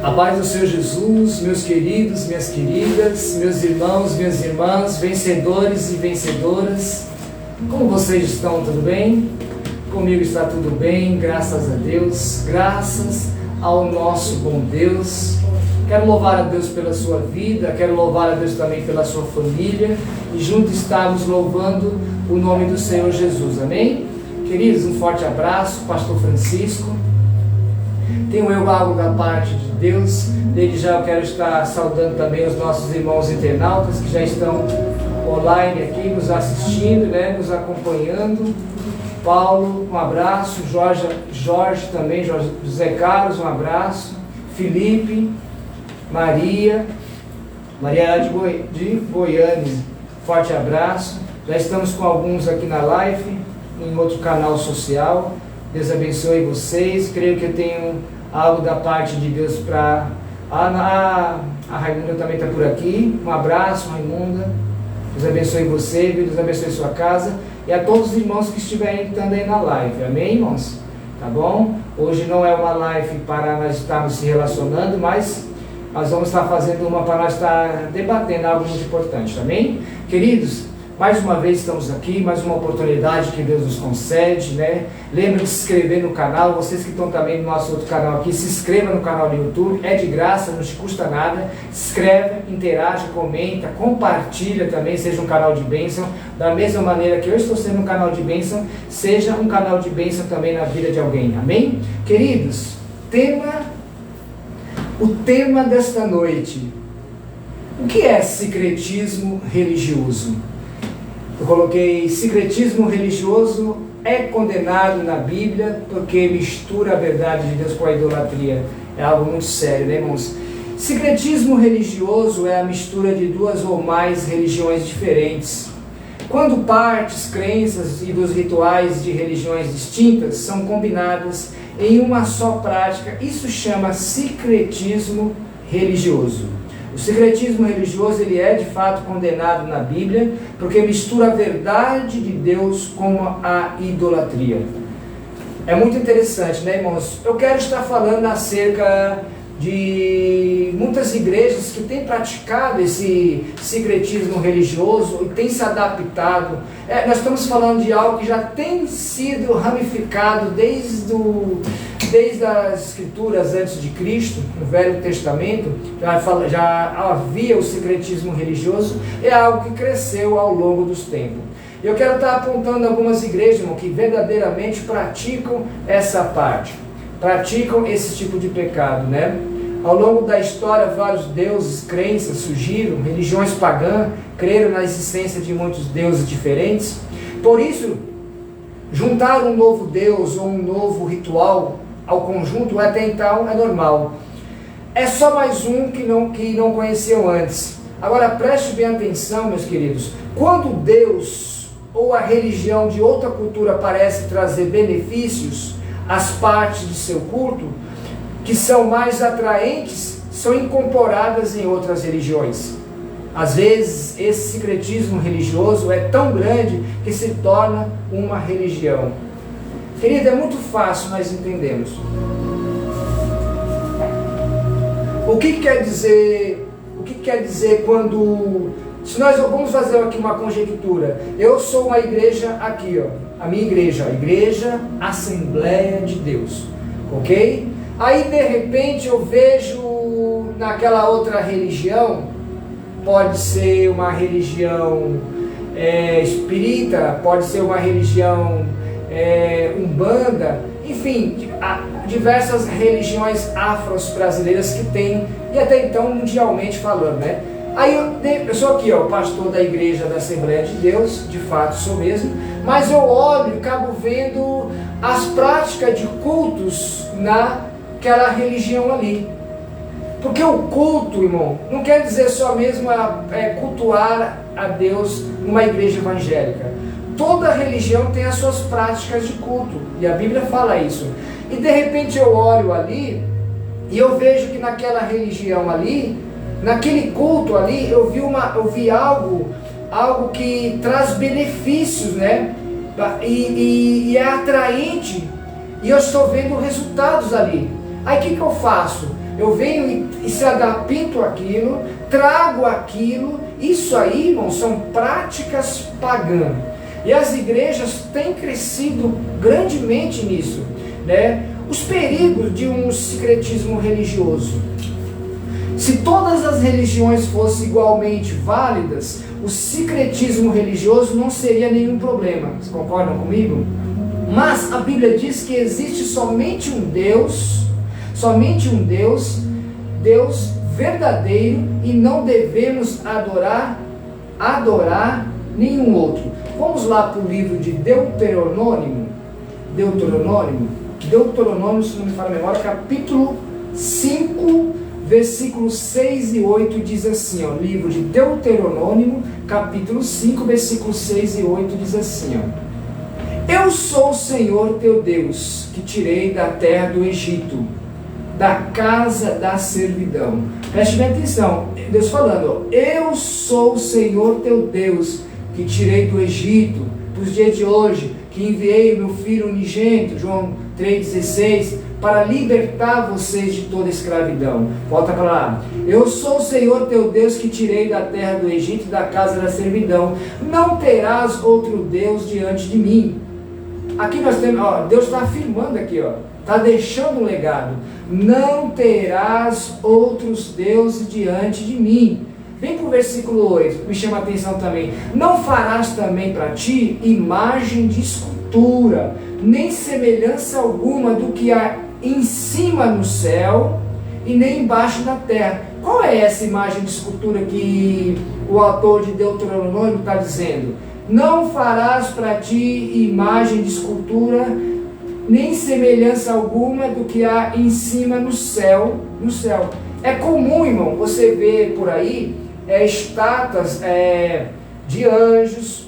A paz do Senhor Jesus, meus queridos, minhas queridas, meus irmãos, minhas irmãs, vencedores e vencedoras, como vocês estão? Tudo bem? Comigo está tudo bem, graças a Deus, graças ao nosso bom Deus. Quero louvar a Deus pela sua vida, quero louvar a Deus também pela sua família e juntos estamos louvando o nome do Senhor Jesus, amém? Queridos, um forte abraço, Pastor Francisco. Tenho eu algo da parte de Deus. Desde já eu quero estar saudando também os nossos irmãos internautas que já estão online aqui, nos assistindo, nos acompanhando. Paulo, um abraço. Jorge também, José Carlos, um abraço. Felipe, Maria de Goiânia, forte abraço. Já estamos com alguns aqui na live, em outro canal social. Deus abençoe vocês. Creio que eu tenho algo da parte de Deus para... A Raimunda também está por aqui. Um abraço, Raimunda. Deus abençoe você, Deus abençoe sua casa. E a todos os irmãos que estiverem entrando aí na live. Amém, irmãos? Tá bom? Hoje não é uma live para nós estarmos se relacionando, mas nós vamos estar fazendo uma para nós estar debatendo algo muito importante. Amém? Queridos, mais uma vez estamos aqui, mais uma oportunidade que Deus nos concede, Lembre de se inscrever no canal, vocês que estão também no nosso outro canal aqui, se inscreva no canal do YouTube, é de graça, não te custa nada. Se inscreve, interage, comenta, compartilha também, seja um canal de bênção. Da mesma maneira que eu estou sendo um canal de bênção, seja um canal de bênção também na vida de alguém, amém? Queridos, o tema desta noite: o que é secretismo religioso? Eu coloquei: secretismo religioso é condenado na Bíblia porque mistura a verdade de Deus com a idolatria. É algo muito sério, irmãos? Secretismo religioso é a mistura de duas ou mais religiões diferentes. Quando partes, crenças e dos rituais de religiões distintas são combinadas em uma só prática, isso chama secretismo religioso. O secretismo religioso ele é de fato condenado na Bíblia porque mistura a verdade de Deus com a idolatria. É muito interessante, irmãos? Eu quero estar falando acerca de muitas igrejas que têm praticado esse secretismo religioso e têm se adaptado. Nós estamos falando de algo que já tem sido ramificado desde as escrituras antes de Cristo, no Velho Testamento, já havia o secretismo religioso. É algo que cresceu ao longo dos tempos. Eu quero estar apontando algumas igrejas, irmão, que verdadeiramente praticam essa parte, praticam esse tipo de pecado, Ao longo da história, vários deuses, crenças surgiram, religiões pagãs creram na existência de muitos deuses diferentes. Por isso, juntar um novo deus ou um novo ritual ao conjunto até então é normal. É só mais um que não conheciam antes. Agora preste bem atenção, meus queridos. Quando Deus ou a religião de outra cultura parece trazer benefícios às partes de seu culto, que são mais atraentes, são incorporadas em outras religiões. Às vezes, esse secretismo religioso é tão grande que se torna uma religião. Querido, é muito fácil nós entendermos. O que quer dizer quando... Se nós vamos fazer aqui uma conjectura. Eu sou uma igreja aqui, a minha igreja, a Igreja Assembleia de Deus, ok? Aí de repente eu vejo naquela outra religião, pode ser uma religião espírita, pode ser uma religião umbanda, enfim, diversas religiões afro-brasileiras que tem, e até então mundialmente falando, Aí eu sou aqui, pastor da Igreja da Assembleia de Deus, de fato sou mesmo, mas eu olho e acabo vendo as práticas de cultos naquela religião ali. Porque o culto, irmão, não quer dizer só mesmo cultuar a Deus numa igreja evangélica. Toda religião tem as suas práticas de culto, e a Bíblia fala isso. E de repente eu olho ali, e eu vejo que naquela religião ali, naquele culto ali, eu vi algo que traz benefícios, e é atraente, e eu estou vendo resultados ali. Aí o que eu faço? Eu venho e se adapto àquilo, trago aquilo. Isso aí, irmãos, são práticas pagãs. E as igrejas têm crescido grandemente nisso, né? Os perigos de um sincretismo religioso. Se todas as religiões fossem igualmente válidas, o sincretismo religioso não seria nenhum problema. Vocês concordam comigo? Mas a Bíblia diz que existe somente um Deus, Deus verdadeiro, e não devemos adorar nenhum outro. Vamos lá para o livro de Deuteronômio, se não me falha a memória, capítulo 5, versículos 6 e 8, diz assim, ó, livro de Deuteronômio, capítulo 5, versículos 6 e 8, diz assim, ó: Eu sou o Senhor teu Deus, que tirei da terra do Egito, da casa da servidão. Preste bem atenção, Deus falando, ó, eu sou o Senhor teu Deus, que tirei do Egito, dos dias de hoje, que enviei o meu filho unigênito, João 3,16, para libertar vocês de toda escravidão. Volta para lá. Eu sou o Senhor teu Deus, que tirei da terra do Egito, da casa da servidão. Não terás outro Deus diante de mim. Aqui nós temos, ó, Deus está afirmando aqui, ó, está deixando um legado. Não terás outros deuses diante de mim. Vem para o versículo 8, me chama a atenção também. Não farás também para ti imagem de escultura, nem semelhança alguma do que há em cima no céu e nem embaixo na terra. Qual é essa imagem de escultura que o autor de Deuteronômio está dizendo? Não farás para ti imagem de escultura, nem semelhança alguma do que há em cima no céu. É comum, irmão, você ver por aí estátuas de anjos,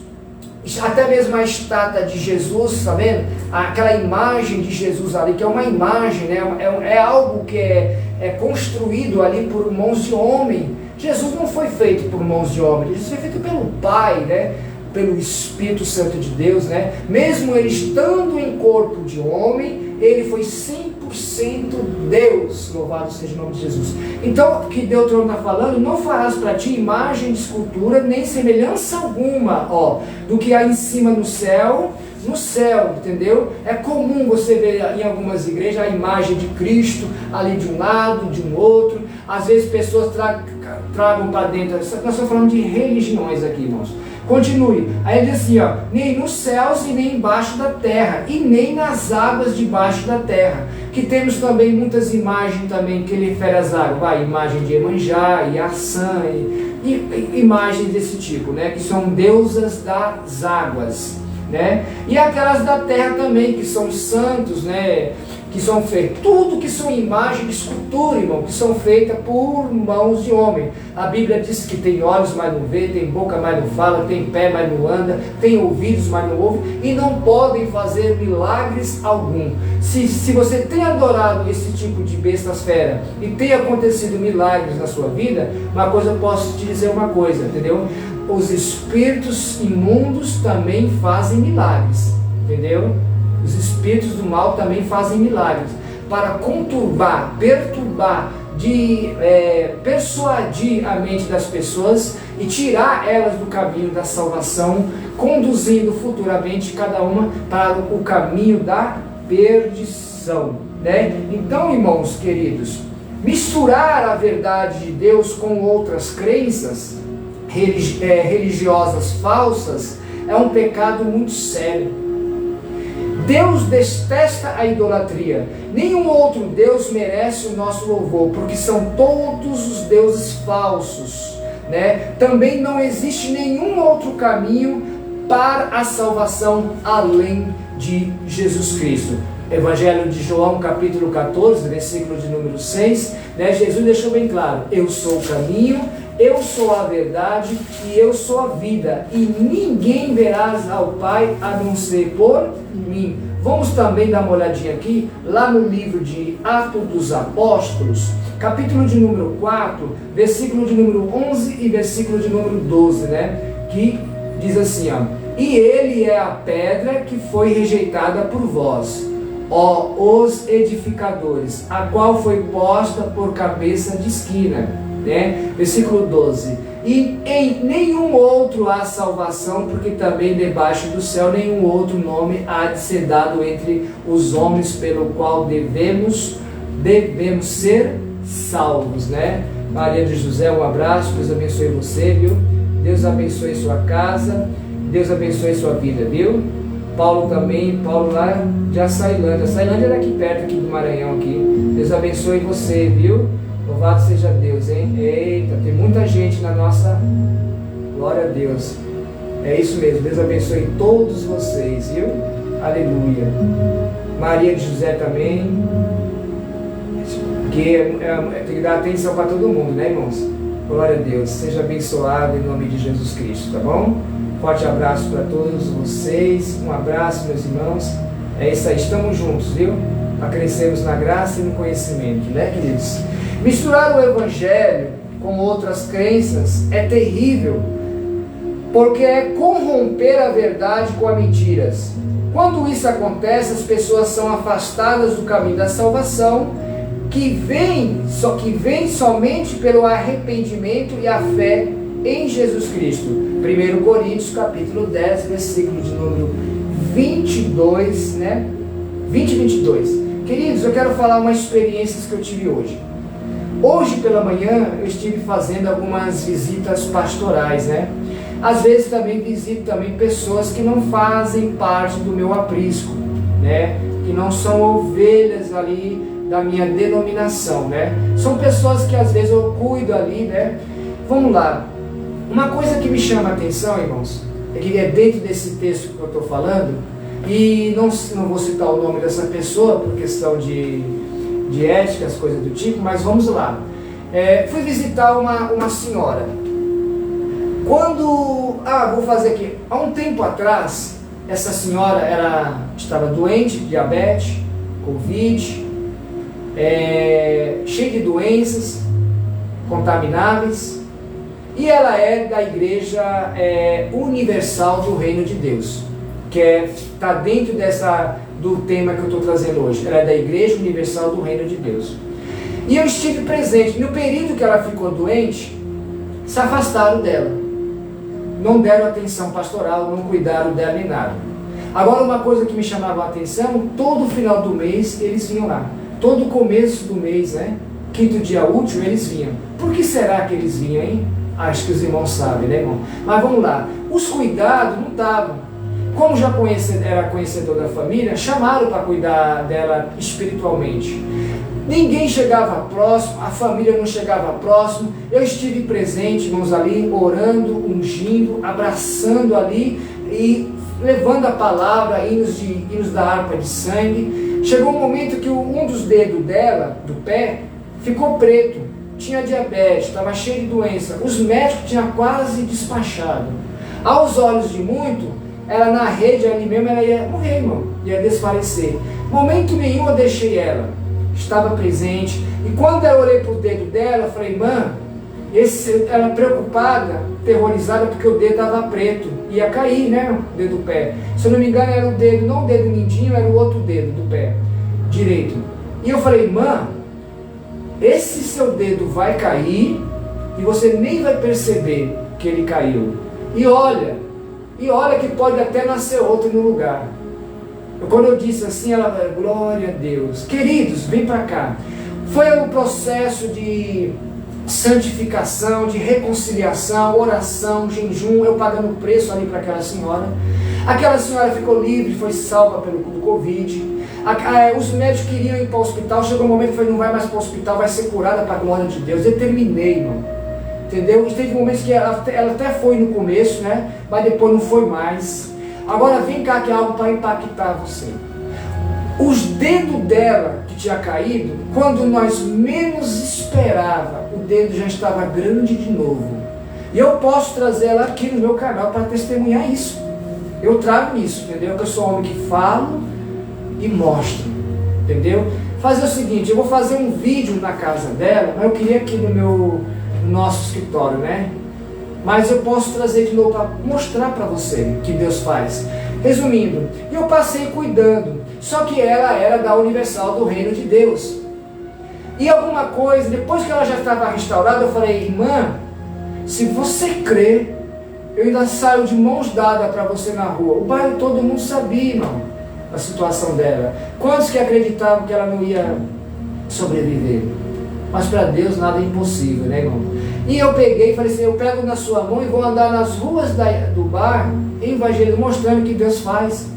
até mesmo a estátua de Jesus, está vendo? Aquela imagem de Jesus ali, que é uma imagem, né? É algo que é construído ali por mãos de homem. Jesus não foi feito por mãos de homem, Jesus foi feito pelo Pai, né? Pelo Espírito Santo de Deus, né? Mesmo ele estando em corpo de homem, ele foi 100% Deus, louvado seja o nome de Jesus. Então, o que Deuteronômio está falando, não farás para ti imagem de escultura, nem semelhança alguma, ó, do que há em cima no céu, entendeu? É comum você ver em algumas igrejas a imagem de Cristo ali de um lado, de um outro. Às vezes pessoas tragam para dentro. Nós estamos falando de religiões aqui, irmãos. Continue. Aí ele diz assim, ó, nem nos céus e nem embaixo da terra, e nem nas águas debaixo da terra. Que temos também muitas imagens também que ele refere às águas. Imagem de Iemanjá, Iaçã, e imagens desse tipo, né? Que são deusas das águas, né? E aquelas da terra também, que são santos, né? Que são feitos, tudo que são imagens de escultura, irmão, que são feitas por mãos de homem. A Bíblia diz que tem olhos, mas não vê, tem boca, mas não fala, tem pé, mas não anda, tem ouvidos, mas não ouve, e não podem fazer milagres algum. Se você tem adorado esse tipo de bestas fera e tem acontecido milagres na sua vida, uma coisa eu posso te dizer uma coisa, entendeu? Os espíritos imundos também fazem milagres, entendeu? Os espíritos do mal também fazem milagres para conturbar, perturbar, persuadir a mente das pessoas e tirar elas do caminho da salvação, conduzindo futuramente cada uma para o caminho da perdição, né? Então, irmãos queridos, misturar a verdade de Deus com outras crenças religiosas falsas é um pecado muito sério. Deus detesta a idolatria. Nenhum outro Deus merece o nosso louvor, porque são todos os deuses falsos, né? Também não existe nenhum outro caminho para a salvação além de Jesus Cristo. Evangelho de João, capítulo 14, versículo de número 6, né? Jesus deixou bem claro: eu sou o caminho, eu sou a verdade e eu sou a vida, e ninguém verás ao Pai a não ser por mim. Vamos também dar uma olhadinha aqui, lá no livro de Atos dos Apóstolos, capítulo de número 4, versículo de número 11 e versículo de número 12, né? Que diz assim, ó: e ele é a pedra que foi rejeitada por vós, ó, os edificadores, a qual foi posta por cabeça de esquina, né? Versículo 12. E em nenhum outro há salvação, porque também debaixo do céu nenhum outro nome há de ser dado entre os homens, pelo qual devemos ser salvos, né? Maria de José, um abraço, Deus abençoe você, viu? Deus abençoe sua casa, Deus abençoe sua vida, viu? Paulo também, Paulo lá de Açailândia. Açailândia era aqui perto, aqui do Maranhão, aqui. Deus abençoe você, viu? Louvado seja Deus, hein? Eita, tem muita gente na nossa... Glória a Deus. É isso mesmo, Deus abençoe todos vocês, viu? Aleluia. Maria de José também. Porque tem que dar atenção para todo mundo, né, irmãos? Glória a Deus. Seja abençoado em nome de Jesus Cristo, tá bom? Forte abraço para todos vocês. Um abraço, meus irmãos. É isso aí, estamos juntos, viu? Para crescermos na graça e no conhecimento, né, queridos? Misturar o Evangelho com outras crenças é terrível, porque é corromper a verdade com as mentiras. Quando isso acontece, as pessoas são afastadas do caminho da salvação, que vem somente pelo arrependimento e a fé em Jesus Cristo. 1 Coríntios capítulo 10, versículo de número 22, né? 20 e 22. Queridos, eu quero falar uma experiência que eu tive hoje. Hoje pela manhã eu estive fazendo algumas visitas pastorais, né? Às vezes também visito pessoas que não fazem parte do meu aprisco, né? Que não são ovelhas ali da minha denominação, né? São pessoas que às vezes eu cuido ali, né? Vamos lá. Uma coisa que me chama a atenção, irmãos, é que é dentro desse texto que eu estou falando, e não vou citar o nome dessa pessoa por questão de ética, as coisas do tipo, mas vamos lá. Fui visitar uma senhora. Vou fazer aqui. Há um tempo atrás, essa senhora estava doente, diabetes, Covid, cheia de doenças contamináveis, e ela é da Igreja Universal do Reino de Deus, que está dentro do tema que eu estou trazendo hoje. Ela é da Igreja Universal do Reino de Deus. E eu estive presente. No período que ela ficou doente, se afastaram dela. Não deram atenção pastoral, não cuidaram dela nem nada. Agora, uma coisa que me chamava a atenção, todo final do mês eles vinham lá. Todo começo do mês, né? Quinto dia útil, eles vinham. Por que será que eles vinham, hein? Acho que os irmãos sabem, né, irmão? Mas vamos lá. Os cuidados não estavam. Como já era conhecedor da família, chamaram para cuidar dela espiritualmente. Ninguém chegava próximo, a família não chegava próximo. Eu estive presente, irmãos, ali, orando, ungindo, abraçando ali e levando a palavra, hinos da harpa de sangue. Chegou um momento que um dos dedos dela, do pé, ficou preto. Tinha diabetes, estava cheio de doença. Os médicos tinham quase despachado. Aos olhos de muito, ela na rede ali mesmo, ela ia morrer, irmão, ia desfalecer. Momento nenhum eu deixei ela, estava presente. E quando eu olhei para o dedo dela, eu falei, irmã, ela preocupada, terrorizada, porque o dedo estava preto, ia cair, né, o dedo do pé. Se eu não me engano, era o dedo, não o dedo mindinho, era o outro dedo do pé direito. E eu falei, irmã, esse seu dedo vai cair e você nem vai perceber que ele caiu. E olha que pode até nascer outro no lugar. Quando eu disse assim, ela falou, glória a Deus. Queridos, vem para cá. Foi um processo de santificação, de reconciliação, oração, jejum, eu pagando preço ali para aquela senhora. Aquela senhora ficou livre, foi salva pelo Covid. Os médicos queriam ir para o hospital, chegou um momento que eu falei, não vai mais para o hospital, vai ser curada para a glória de Deus. Determinei, irmão. Entendeu? E teve momentos que ela até foi no começo, né? Mas depois não foi mais. Agora vem cá que é algo para impactar você. Os dedos dela que tinha caído, quando nós menos esperava, o dedo já estava grande de novo. E eu posso trazer ela aqui no meu canal para testemunhar isso. Eu trago isso, entendeu? Porque eu sou um homem que falo e mostro, entendeu? Fazer o seguinte, eu vou fazer um vídeo na casa dela, mas eu queria aqui no nosso escritório, né? Mas eu posso trazer de novo para mostrar para você o que Deus faz. Resumindo, eu passei cuidando. só que ela era da Universal do Reino de Deus. E alguma coisa, depois que ela já estava restaurada, eu falei, irmã, se você crê, eu ainda saio de mãos dadas para você na rua. O bairro todo mundo sabia, irmão, a situação dela. Quantos que acreditavam que ela não ia sobreviver? Mas para Deus nada é impossível, né, irmão? E eu peguei e falei assim, eu pego na sua mão e vou andar nas ruas do bairro, evangelizando, mostrando o que Deus faz.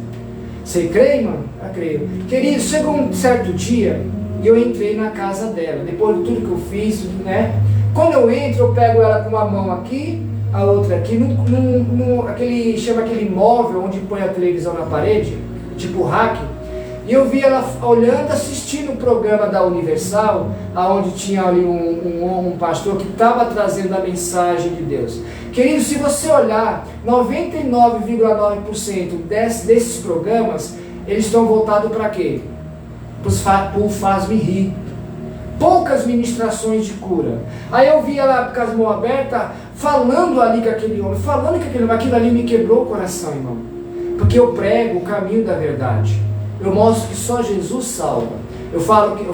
Você crê, irmão? Eu creio. Querido, chegou um certo dia e eu entrei na casa dela, depois de tudo que eu fiz, né? Quando eu entro, eu pego ela com uma mão aqui, a outra aqui, chama aquele móvel onde põe a televisão na parede, tipo rack. E eu vi ela olhando, assistindo o programa da Universal, onde tinha ali um pastor que estava trazendo a mensagem de Deus. Querido, se você olhar, 99,9% desses programas, eles estão voltados para quê? Para o faz-me rir. Poucas ministrações de cura. Aí eu vi ela com as mãos abertas, falando ali com aquele homem, aquilo ali me quebrou o coração, irmão. Porque eu prego o caminho da verdade. Eu mostro que só Jesus salva. Eu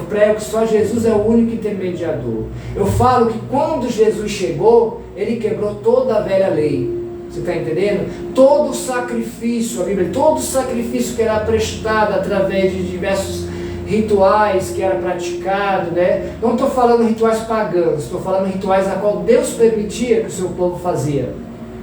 prego que só Jesus é o único intermediador. Eu falo que quando Jesus chegou, ele quebrou toda a velha lei. Você está entendendo? Todo o sacrifício, a Bíblia, todo o sacrifício que era prestado através de diversos rituais que era praticado, né? Não estou falando rituais pagãos, estou falando rituais a qual Deus permitia que o seu povo fazia,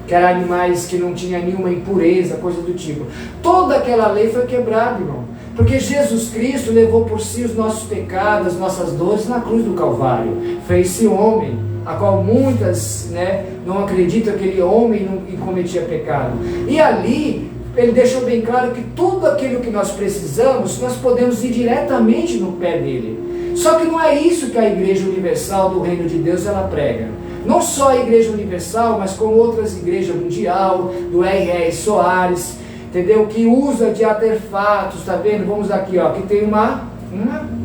que eram animais que não tinham nenhuma impureza, coisa do tipo. Toda aquela lei foi quebrada, irmão, porque Jesus Cristo levou por si os nossos pecados, as nossas dores na cruz do Calvário. Fez-se homem, a qual muitas, né, não acreditam que aquele homem não cometia pecado. E ali ele deixou bem claro que tudo aquilo que nós precisamos, nós podemos ir diretamente no pé dele. Só que não é isso que a Igreja Universal do Reino de Deus ela prega. Não só a Igreja Universal, mas como outras igrejas mundial, do R.R. Soares, entendeu? Que usa de artefatos, tá vendo? Vamos aqui, ó, que tem uma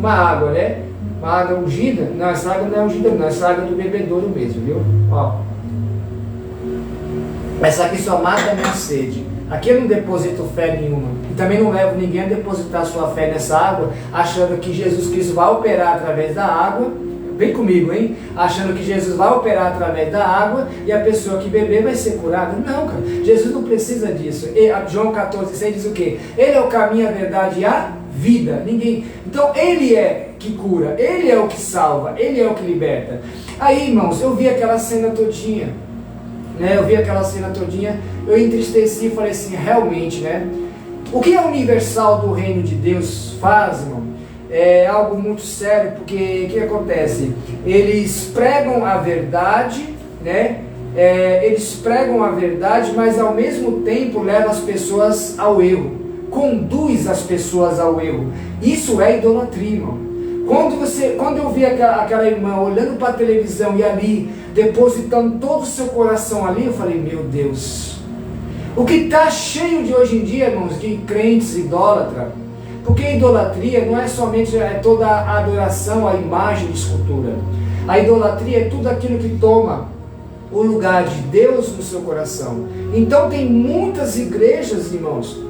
água, né? Uma água ungida. Não, essa água não é ungida, não, essa água é do bebedouro mesmo, viu? Ó. Essa aqui só mata a minha sede. Aqui eu não deposito fé nenhuma. E também não levo ninguém a depositar sua fé nessa água, achando que Jesus Cristo vai operar através da água. Vem comigo, hein? Achando que Jesus vai operar através da água e a pessoa que beber vai ser curada. Não, cara. Jesus não precisa disso. João 14,6 diz o quê? Ele é o caminho, a verdade e a vida. Ninguém. Então ele é que cura, ele é o que salva, ele é o que liberta. Aí, irmãos, eu vi aquela cena todinha. Né? Eu vi aquela cena todinha, eu entristeci e falei assim, realmente, né? O que a Universal do Reino de Deus faz, irmão, é algo muito sério, porque o que acontece? Eles pregam a verdade, né? Eles pregam a verdade, mas ao mesmo tempo levam as pessoas ao erro, conduz as pessoas ao erro. Isso é idolatria, irmão. Quando eu vi aquela irmã olhando para a televisão e ali, depositando todo o seu coração ali, eu falei, meu Deus, o que está cheio de hoje em dia, irmãos, de crentes idólatras, porque a idolatria não é somente toda a adoração à imagem de escultura. A idolatria é tudo aquilo que toma o lugar de Deus no seu coração. Então tem muitas igrejas, irmãos,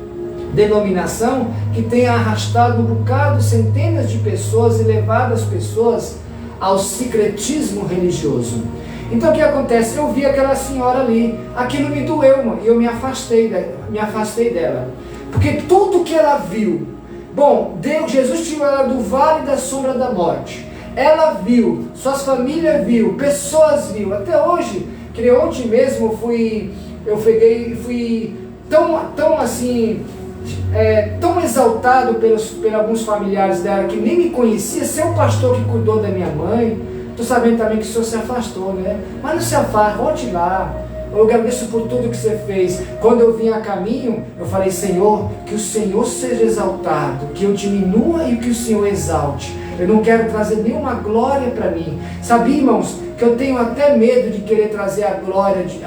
denominação, que tem arrastado um bocado, centenas de pessoas e levado as pessoas ao secretismo religioso. Então o que acontece? Eu vi aquela senhora ali, aquilo me doeu, mano, e eu me afastei dela, porque tudo que ela viu, bom, Jesus tirou ela do vale da sombra da morte, ela viu, suas famílias viu, pessoas viu, até hoje, que ontem mesmo eu fui tão assim, tão exaltado pelos alguns familiares dela que nem me conhecia, ser o pastor que cuidou da minha mãe. Estou sabendo também que o senhor se afastou, né? Mas não se afaste, volte lá. Eu agradeço por tudo que você fez. Quando eu vim a caminho, eu falei, Senhor, que o Senhor seja exaltado, que eu diminua e que o Senhor exalte. Eu não quero trazer nenhuma glória para mim. Sabia, irmãos, que eu tenho até medo de querer trazer a glória de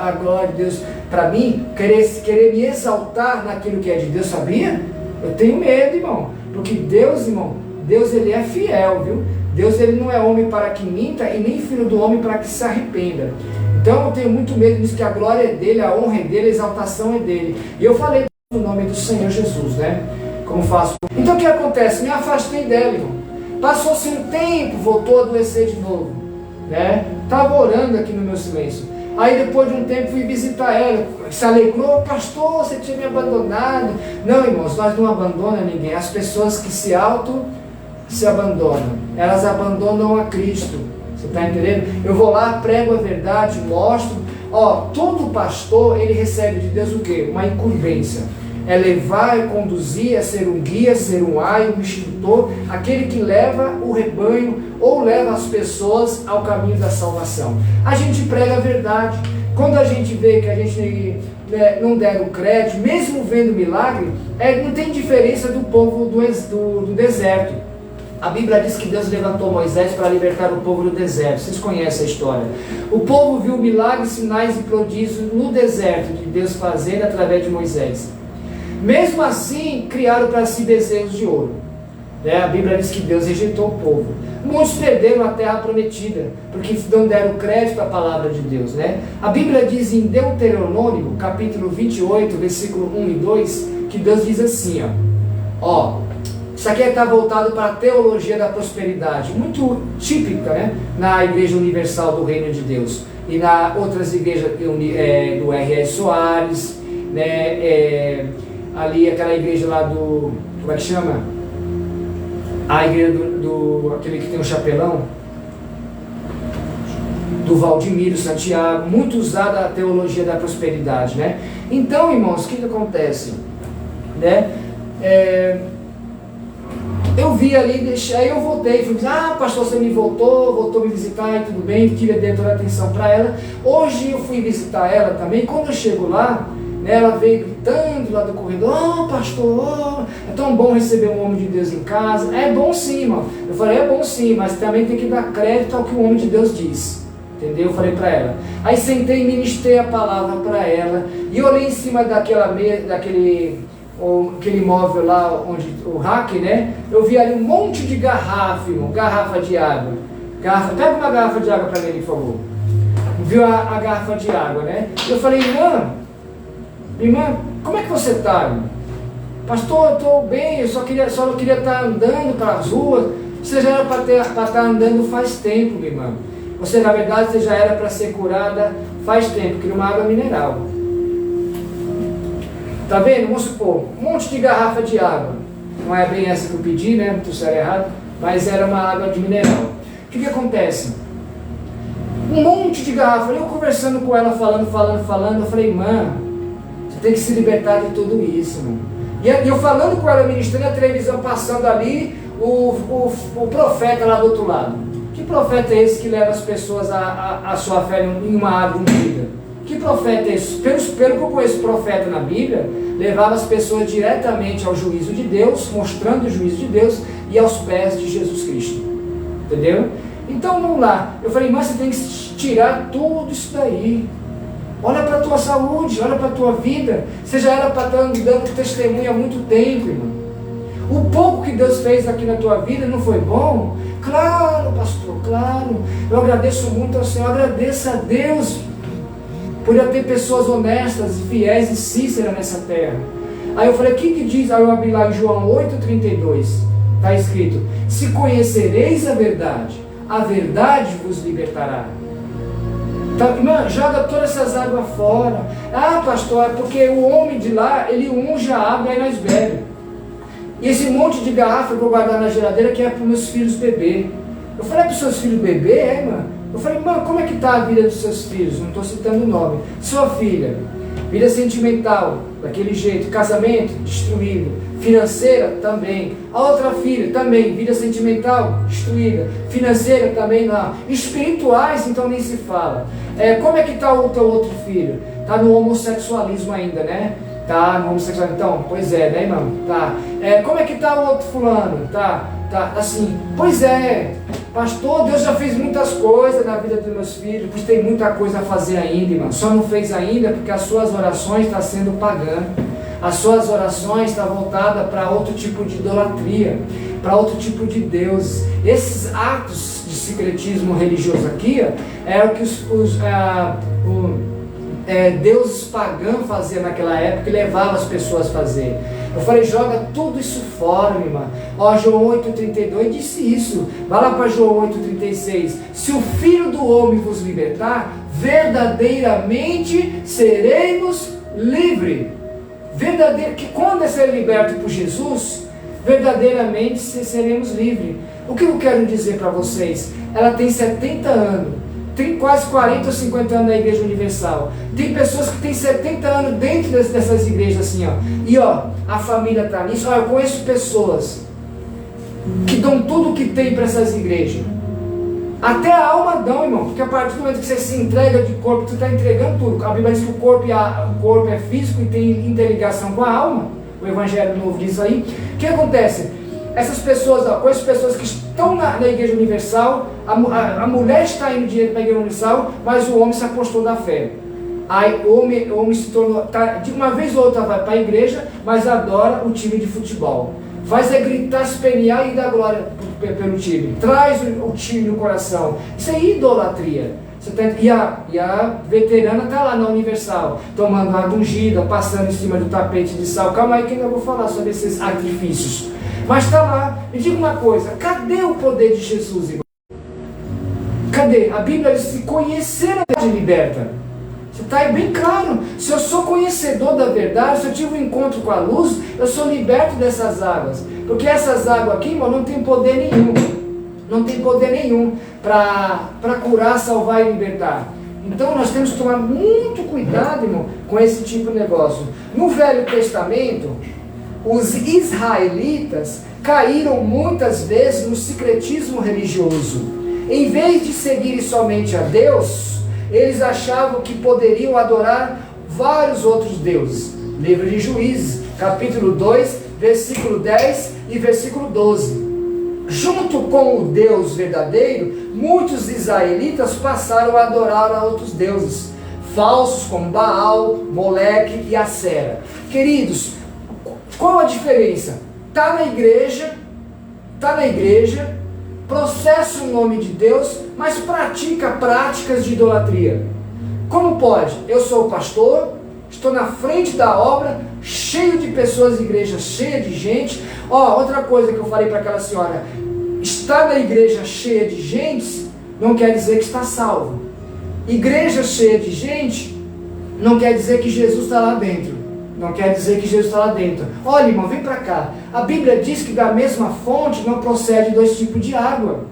Deus para mim, querer me exaltar naquilo que é de Deus, sabia? Eu tenho medo, irmão, porque Deus, irmão, Deus ele é fiel, viu? Deus ele não é homem para que minta e nem filho do homem para que se arrependa. Então eu tenho muito medo disso, que a glória é dele, a honra é dele, a exaltação é dele. E eu falei no nome do Senhor Jesus, né? como faço. Então o que acontece? Me afastei dela, irmão. Passou-se um tempo, voltou a adoecer de novo, né? Estava orando aqui no meu silêncio. Aí depois de um tempo fui visitar ela, se alegrou: pastor, você tinha me abandonado. Não, irmãos, nós não abandonamos ninguém. As pessoas que se abandonam, elas abandonam a Cristo. Você está entendendo? Eu vou lá, prego a verdade, mostro. Todo pastor, ele recebe de Deus o quê? Uma incumbência. É levar, é conduzir, é ser um guia, ser um aio, um instrutor, aquele que leva o rebanho ou leva as pessoas ao caminho da salvação. A gente prega a verdade. Quando a gente vê que a gente não der o crédito, mesmo vendo milagre, não tem diferença do povo do deserto. A Bíblia diz que Deus levantou Moisés para libertar o povo do deserto. Vocês conhecem a história. O povo viu milagres, sinais e prodígios no deserto de Deus fazendo através de Moisés. Mesmo assim, criaram para si bezerros de ouro. A Bíblia diz que Deus rejeitou o povo. Muitos perderam a terra prometida, porque não deram crédito à palavra de Deus. A Bíblia diz em Deuteronômio, capítulo 28, versículo 1 e 2, que Deus diz assim, isso aqui está voltado para a teologia da prosperidade, muito típica, na Igreja Universal do Reino de Deus, e na outras igrejas do R.S. Soares, ali aquela igreja lá do, como é que chama? A igreja aquele que tem um chapelão, do Valdemiro Santiago, muito usada a teologia da prosperidade, Então, irmãos, o que acontece? Eu vi ali, aí eu voltei, fui dizer: pastor, você me voltou me visitar e tudo bem, tive toda a atenção para ela. Hoje eu fui visitar ela também. Quando eu chego lá, ela veio gritando lá do corredor: pastor, é tão bom receber um homem de Deus em casa. É bom sim, irmão. Eu falei: é bom sim, mas também tem que dar crédito ao que o homem de Deus diz. Entendeu? Eu falei para ela. Aí sentei e ministrei a palavra para ela, e olhei em cima daquela mesa, aquele móvel lá, onde o rack, eu vi ali um monte de garrafa, irmão, garrafa de água. Pega uma garrafa de água para mim, por favor. Viu a garrafa de água, Eu falei: irmã, como é que você está, irmão? Pastor, eu estou bem, eu só não queria estar andando para as ruas. Você já era para estar andando faz tempo, minha irmã. Na verdade, você já era para ser curada faz tempo, queria uma água mineral. Tá vendo? Vamos supor, um monte de garrafa de água. Não é bem essa que eu pedi, não estou errado, mas era uma água de mineral. O que acontece? Um monte de garrafa. Eu conversando com ela, falando, eu falei: irmã, você tem que se libertar de tudo isso, irmão. E eu falando com ela, ministrando, a televisão passando ali, o profeta lá do outro lado. Que profeta é esse que leva as pessoas a sua fé em uma água ungida? Que profeta é esse? Pelo que eu conheço profeta na Bíblia, levava as pessoas diretamente ao juízo de Deus, mostrando o juízo de Deus e aos pés de Jesus Cristo. Entendeu? Então vamos lá. Eu falei: mas você tem que tirar tudo isso daí. Olha para a tua saúde, olha para a tua vida. Você já era para estar dando testemunho há muito tempo, irmão. O pouco que Deus fez aqui na tua vida não foi bom? Claro, pastor, claro. Eu agradeço muito ao Senhor, agradeça a Deus por eu ter pessoas honestas, fiéis e sinceras nessa terra. Aí eu falei: o que diz? Aí eu abri lá em João 8,32, está escrito: se conhecereis a verdade vos libertará. Então, irmã, joga todas essas águas fora. Pastor, é porque o homem de lá, ele unge a água e nós bebemos. E esse monte de garrafa eu vou guardar na geladeira, que é para os meus filhos beber. Eu falei: para os seus filhos beber, irmã? Eu falei: irmã, como é que está a vida dos seus filhos? Não estou citando o nome. Sua filha, vida sentimental, daquele jeito, casamento, destruído, financeira, também. A outra filha, também, vida sentimental, destruída, financeira, também não. Espirituais, então nem se fala. Como é que está o teu outro filho? Está no homossexualismo ainda, Tá no homossexualismo. Então, pois é, irmão? Tá. Como é que está o outro fulano? Tá, assim, pois é, pastor, Deus já fez muitas coisas na vida dos meus filhos, pois tem muita coisa a fazer ainda, irmão. Só não fez ainda porque as suas orações estão sendo pagãs. As suas orações estão voltadas para outro tipo de idolatria, para outro tipo de Deus. Esses atos de secretismo religioso aqui é o que deuses pagãos faziam naquela época e levavam as pessoas a fazer. Eu falei, joga tudo isso fora, minha irmã. Ó, João 8,32 disse isso. Vai lá para João 8,36. Se o Filho do Homem vos libertar, verdadeiramente seremos livres. Que quando é ser liberto por Jesus, verdadeiramente seremos livres. O que eu quero dizer para vocês? Ela tem 70 anos, tem quase 40 ou 50 anos na Igreja Universal. Tem pessoas que têm 70 anos dentro dessas igrejas assim, ó. E ó, a família está nisso. Ó, eu conheço pessoas que dão tudo o que tem para essas igrejas. Até a alma dão, irmão, porque a partir do momento que você se entrega de corpo, você está entregando tudo. A Bíblia diz que o corpo é físico e tem interligação com a alma. O Evangelho Novo diz aí. O que acontece? Essas pessoas, ó, conheço pessoas que estão na Igreja Universal, a mulher está indo direto para a Igreja Universal, mas o homem se apostou da fé. Aí o homem se tornou, de uma vez ou outra vai para a igreja, mas adora o time de futebol. Faz é gritar, espernear e dar glória pelo time. Traz o time no coração. Isso é idolatria. E a veterana está lá na Universal, tomando água ungida, passando em cima do tapete de sal. Calma aí que eu não vou falar sobre esses sacrifícios. Mas está lá. Me diga uma coisa, cadê o poder de Jesus, irmão? Cadê? A Bíblia diz que conhecer a verdade liberta. Está aí bem claro. Se eu sou conhecedor da verdade, se eu tive um encontro com a luz, eu sou liberto dessas águas. Porque essas águas aqui, irmão, não tem poder nenhum. Não tem poder nenhum para curar, salvar e libertar. Então nós temos que tomar muito cuidado, irmão, com esse tipo de negócio. No Velho Testamento, os israelitas caíram muitas vezes no sincretismo religioso. Em vez de seguirem somente a Deus, eles achavam que poderiam adorar vários outros deuses. Livro de Juízes, capítulo 2, versículo 10 e versículo 12. Junto com o Deus verdadeiro, muitos israelitas passaram a adorar a outros deuses falsos como Baal, Moleque e Acera. Queridos, qual a diferença? Está na igreja, processa o nome de Deus, mas pratica práticas de idolatria. Como pode? Eu sou o pastor, estou na frente da obra, cheio de pessoas, igreja cheia de gente. Ó, outra coisa que eu falei para aquela senhora, estar na igreja cheia de gente não quer dizer que está salvo. Igreja cheia de gente não quer dizer que Jesus está lá dentro. Não quer dizer que Jesus está lá dentro. Olha, irmão, vem para cá. A Bíblia diz que da mesma fonte não procede dois tipos de água.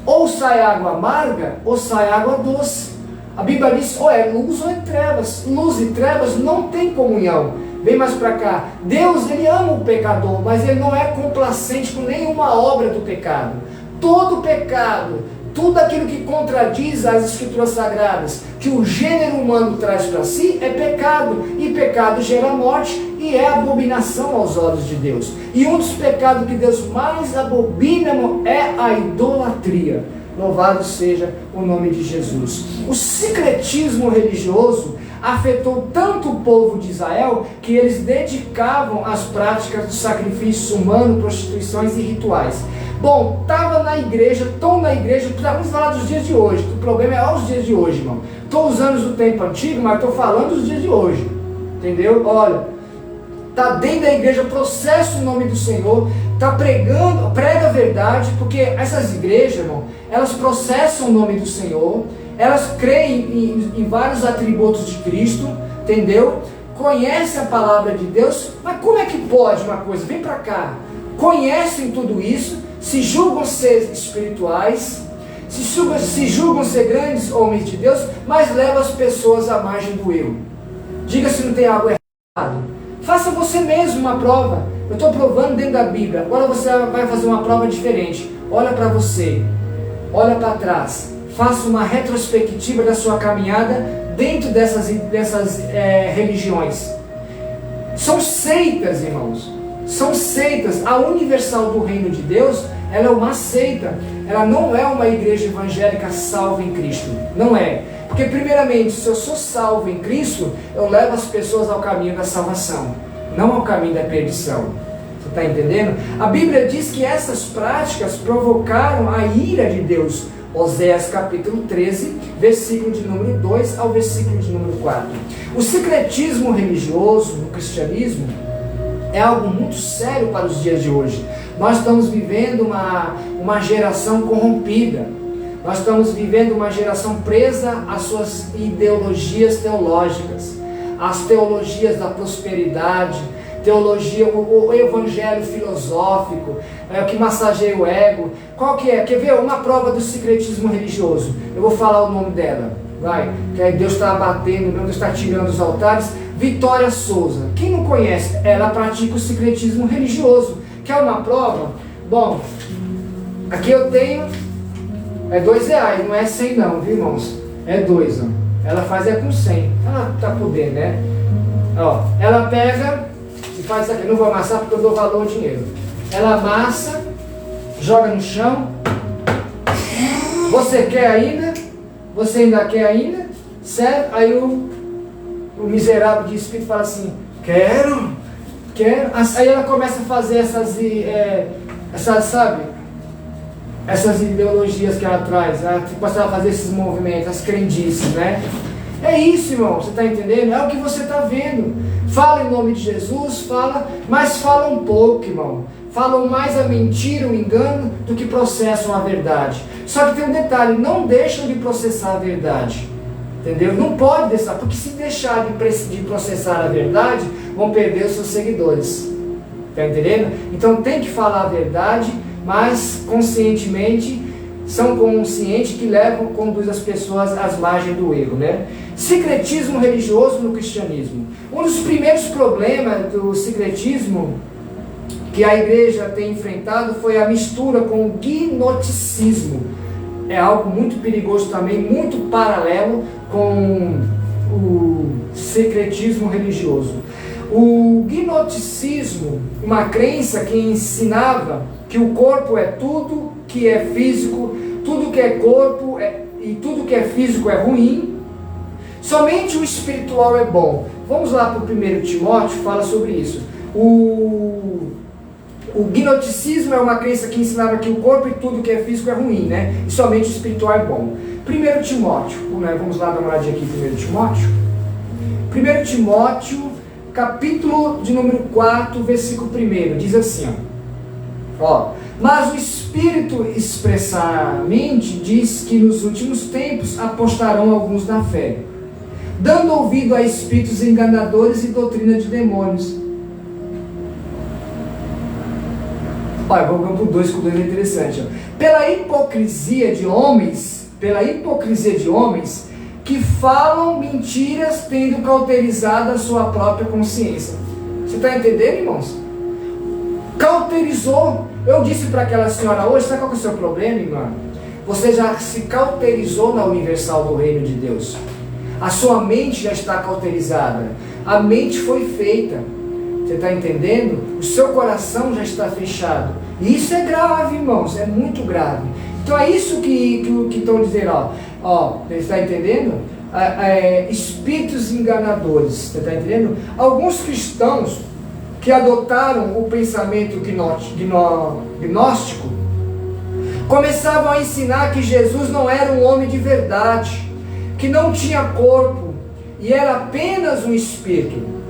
Ou sai água amarga, ou sai água doce. A Bíblia diz, ou é luz ou é trevas. Luz e trevas não tem comunhão. Vem mais para cá. Deus, Ele ama o pecador, mas Ele não é complacente com nenhuma obra do pecado. Todo pecado, tudo aquilo que contradiz as Escrituras Sagradas, que o gênero humano traz para si, é pecado. E pecado gera morte e é abominação aos olhos de Deus. E um dos pecados que Deus mais abomina é a idolatria. Louvado seja o nome de Jesus. O sincretismo religioso afetou tanto o povo de Israel que eles dedicavam as práticas dos sacrifícios humanos, prostituições e rituais. Bom, estava na igreja, estão na igreja, vamos falar dos dias de hoje. O problema é os dias de hoje, irmão. Estou usando o tempo antigo, mas estou falando dos dias de hoje. Entendeu? Olha, está dentro da igreja, processa o nome do Senhor, está pregando, prega a verdade, porque essas igrejas, irmão, elas processam o nome do Senhor, elas creem em vários atributos de Cristo, entendeu? Conhecem a palavra de Deus, mas como é que pode uma coisa? Vem para cá. Conhecem tudo isso, se julgam ser espirituais, se julgam ser grandes homens de Deus, mas levam as pessoas à margem do erro. Diga se não tem algo errado. Faça você mesmo uma prova. Eu estou provando dentro da Bíblia. Agora você vai fazer uma prova diferente. Olha para você. Olha para trás. Faça uma retrospectiva da sua caminhada dentro dessas religiões. São seitas, irmãos. São seitas. A Universal do Reino de Deus, ela é uma seita. Ela não é uma igreja evangélica salva em Cristo. Não é. Porque primeiramente, se eu sou salvo em Cristo, eu levo as pessoas ao caminho da salvação, não ao caminho da perdição. Você está entendendo? A Bíblia diz que essas práticas provocaram a ira de Deus. Oséias capítulo 13, versículo de número 2 ao versículo de número 4. O sincretismo religioso no cristianismo É algo muito sério para os dias de hoje. Nós estamos vivendo uma geração corrompida. Nós estamos vivendo uma geração presa às suas ideologias teológicas, às teologias da prosperidade, o evangelho filosófico, o que massageia o ego. Qual que é? Quer ver uma prova do secretismo religioso? Eu vou falar o nome dela. Vai, que aí Deus está abatendo, Deus está tirando os altares. Vitória Souza. Quem não conhece? Ela pratica o secretismo religioso. Quer uma prova? Bom, aqui eu tenho R$2, não é 100 não, viu, irmãos? É 2, ó. Ela faz com 100. Ela tá podendo, né? Ó, ela pega e faz isso aqui. Eu não vou amassar porque eu dou valor ao dinheiro. Ela amassa, joga no chão. Você quer ainda? Você ainda quer ainda? Certo? Aí o miserável de espírito fala assim: quero. Aí ela começa a fazer essas, sabe? Essas ideologias que ela traz. Ela começa a fazer esses movimentos, as crendices, né? É isso, irmão, você está entendendo? É o que você está vendo. Fala em nome de Jesus, mas fala um pouco, irmão. Falam mais a mentira, o engano, do que processam a verdade. Só que tem um detalhe: não deixam de processar a verdade. Entendeu? Não pode deixar, porque se deixar de processar a verdade, vão perder os seus seguidores. Está entendendo? Então tem que falar a verdade, mas conscientemente, são conscientes que conduz as pessoas às margens do erro, né? Secretismo religioso no cristianismo. Um dos primeiros problemas do secretismo que a igreja tem enfrentado foi a mistura com o gnosticismo. É algo muito perigoso também, muito paralelo com o secretismo religioso. O gnosticismo, uma crença que ensinava que o corpo é tudo que é físico, tudo que é corpo e tudo que é físico é ruim, somente o espiritual é bom. Vamos lá para o 1 Timóteo, fala sobre isso. O gnosticismo é uma crença que ensinava que o corpo e tudo que é físico é ruim, né? E somente o espiritual é bom. 1 Timóteo, vamos lá dar uma olhadinha aqui em 1 Timóteo. 1 Timóteo, capítulo de número 4, versículo 1, diz assim, ó. Mas o Espírito expressamente diz que nos últimos tempos apostarão alguns na fé, dando ouvido a espíritos enganadores e doutrina de demônios. Olha, vamos para o 2, que o 2 é interessante. Ó. Pela hipocrisia de homens que falam mentiras tendo cauterizado a sua própria consciência. Você está entendendo, irmãos? Cauterizou. Eu disse para aquela senhora hoje, sabe qual que é o seu problema, irmã? Você já se cauterizou na universal do reino de Deus. A sua mente já está cauterizada. A mente foi feita. Você está entendendo? O seu coração já está fechado. E isso é grave, irmãos. É muito grave. Então é isso que estão dizendo. Você está entendendo? Espíritos enganadores. Você está entendendo? Alguns cristãos que adotaram o pensamento gnóstico começavam a ensinar que Jesus não era um homem de verdade, que não tinha corpo e era apenas um espírito.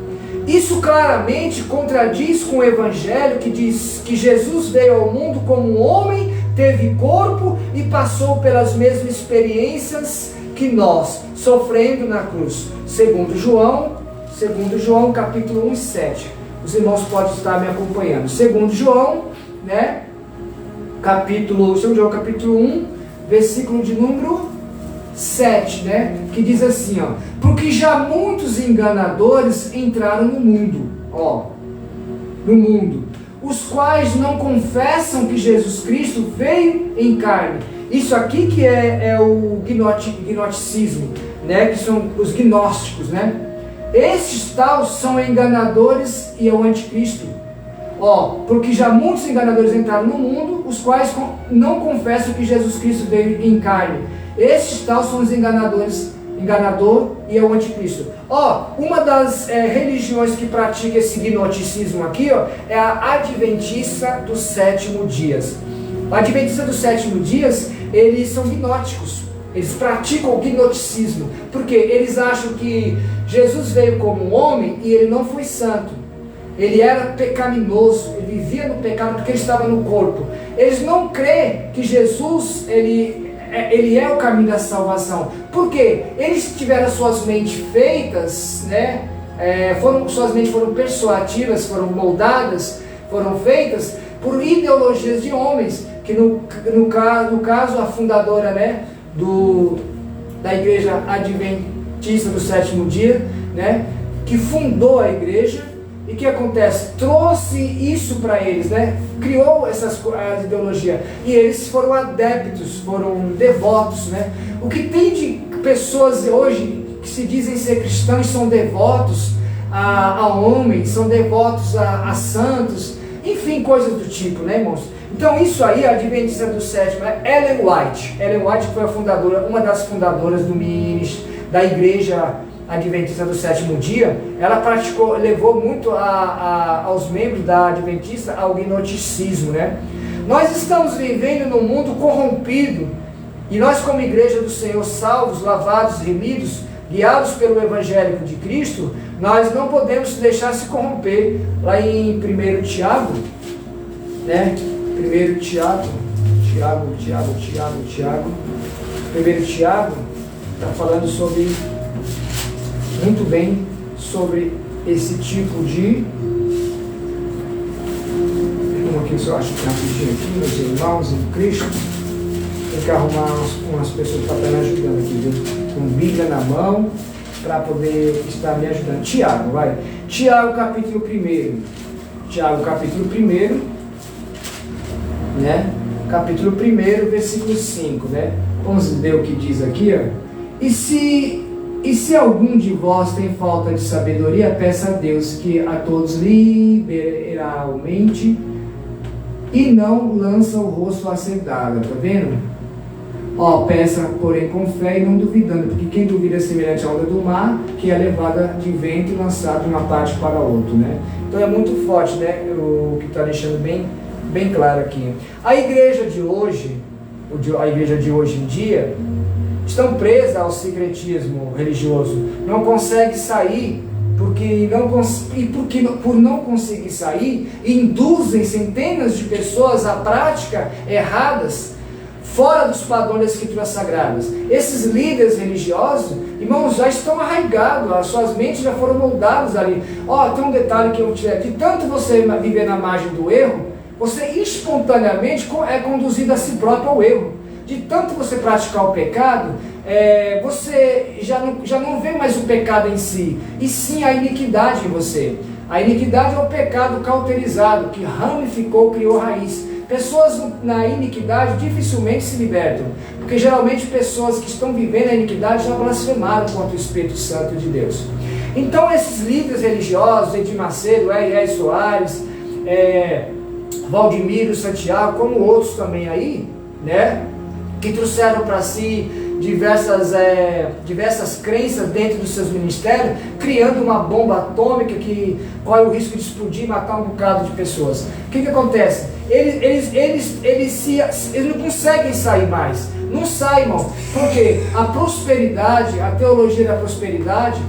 Isso claramente contradiz com o Evangelho, que diz que Jesus veio ao mundo como um homem, teve corpo e passou pelas mesmas experiências que nós, sofrendo na cruz. Segundo João capítulo 1 e 7. Os irmãos podem estar me acompanhando. Segundo João, né? Capítulo 1, versículo de número 7, né? Que diz assim, ó: porque já muitos enganadores entraram no mundo, os quais não confessam que Jesus Cristo veio em carne. Isso aqui que é o gnosticismo, né? Que são os gnósticos, né? Esses tais são enganadores e é o anticristo. Porque já muitos enganadores entraram no mundo, os quais não confessam que Jesus Cristo veio em carne. Esses tais são os enganador e é o anticristo. Uma das religiões que pratica esse gnosticismo aqui, é a Adventista dos Sétimos Dias. A Adventista dos Sétimos Dias, eles são gnósticos. Eles praticam o gnosticismo, porque eles acham que Jesus veio como um homem e ele não foi santo. ele era pecaminoso, ele vivia no pecado porque ele estava no corpo. Eles não creem que Jesus, ele é o caminho da salvação. Por quê? Eles tiveram suas mentes feitas, né? Suas mentes foram persuasivas, foram moldadas, foram feitas por ideologias de homens, que no caso a fundadora, né, da igreja adventista do sétimo dia, né, que fundou a igreja, e o que acontece? Trouxe isso para eles, né? Criou as ideologias, e eles foram adeptos, foram devotos, né? O que tem de pessoas hoje que se dizem ser cristãos, são devotos a homens, são devotos a santos, enfim, coisas do tipo, né, irmãos? Então isso aí, a adventista do sétimo, Ellen White foi a fundadora, uma das fundadoras do ministério da igreja adventista do sétimo dia. Ela levou muito aos membros da adventista ao gnosticismo, né? Nós estamos vivendo num mundo corrompido, e nós, como igreja do Senhor, salvos, lavados, remidos, guiados pelo evangelho de Cristo, nós não podemos deixar se corromper. Lá em 1 Tiago, né? 1 Tiago, 1 Tiago está falando muito bem sobre esse tipo de... Vamos aqui, só acho que rapidinho aqui, meus irmãos em Cristo. Tem que arrumar umas pessoas para estar me ajudando aqui, viu? Com Bíblia na mão, para poder estar me ajudando. Tiago, vai. Tiago capítulo 1. Tiago capítulo 1, né? Capítulo 1, versículo 5, né? Vamos ver o que diz aqui, ó. E se algum de vós tem falta de sabedoria, peça a Deus, que a todos liberalmente, e não lança o rosto a ser dado. Tá vendo? Ó, peça, porém, com fé e não duvidando, porque quem duvida é semelhante à onda do mar, que é levada de vento e lançada de uma parte para outra, né? Então é muito forte, né? O que está deixando bem claro aqui. A igreja de hoje em dia, estão presas ao secretismo religioso, não consegue sair, por não conseguir sair, induzem centenas de pessoas a práticas erradas, fora dos padrões das escrituras sagradas. Esses líderes religiosos, irmãos, já estão arraigados, as suas mentes já foram moldadas ali. Ó, tem um detalhe que eu tirei aqui: tanto você viver na margem do erro, você espontaneamente é conduzido a si próprio ao erro. De tanto você praticar o pecado, você já não vê mais o pecado em si, e sim a iniquidade em você. A iniquidade é o pecado cauterizado, que ramificou, criou raiz. Pessoas na iniquidade dificilmente se libertam, porque geralmente pessoas que estão vivendo a iniquidade já blasfemaram contra o Espírito Santo de Deus. Então esses líderes religiosos, Edir Macedo, R.R. Soares, Valdemiro Santiago, como outros também aí, né, que trouxeram para si diversas crenças dentro dos seus ministérios, criando uma bomba atômica que corre o risco de explodir e matar um bocado de pessoas. O que acontece? Eles não conseguem sair mais. Não saem, irmão. Porque a prosperidade, a teologia da prosperidade,